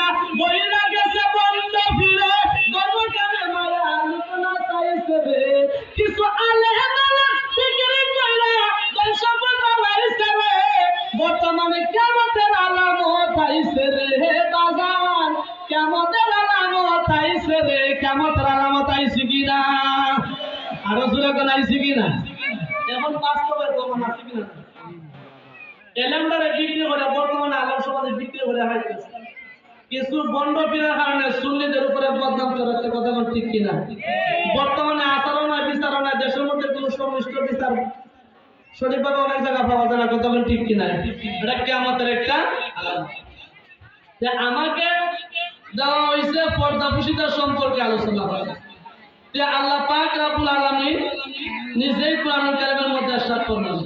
কইরা বইরা গেছে বন্ধ ফিরে গর্বকামে মারা আলোচনা চাইছে রে কিছু আলেমালা ফিকির কইরা দর্শক বানাইছে রে বর্তমানে কিয়ামতের আলামত আইছে রে বাজার কিয়ামতের আলামত আইছে রে কিয়ামতের আলামত আইছে কিনা আরো জোরে কোন আইছে কিনা এখন বাস্তবে প্রমাণ আছে কিনা এলামদারে বিক্রি করে বর্তমানে আলেম সমাজে বিক্রি করে হাইতেছে কিছু বন্ড পীরের কারণে সুন্নিদের উপরে বদনাম চড়াচ্ছে কথা ঠিক কিনা বর্তমানে আচরণা বিচারণা দেশের মধ্যে কোনো সংশ্লিষ্ট বিচার সঠিকভাবে অনেক জায়গা পাওয়া যায় না কথা ঠিক কিনা এটা কিয়ামতের একটা আলামত যে আমাকে দেওয়া হয়েছে পর্দাপুষিতা সম্পর্কে আলোচনা করা যে আল্লাহ পাক রব্বুল আলামিন নিজেই কোরআনুল কারীমের মধ্যে ইরশাদ করলেন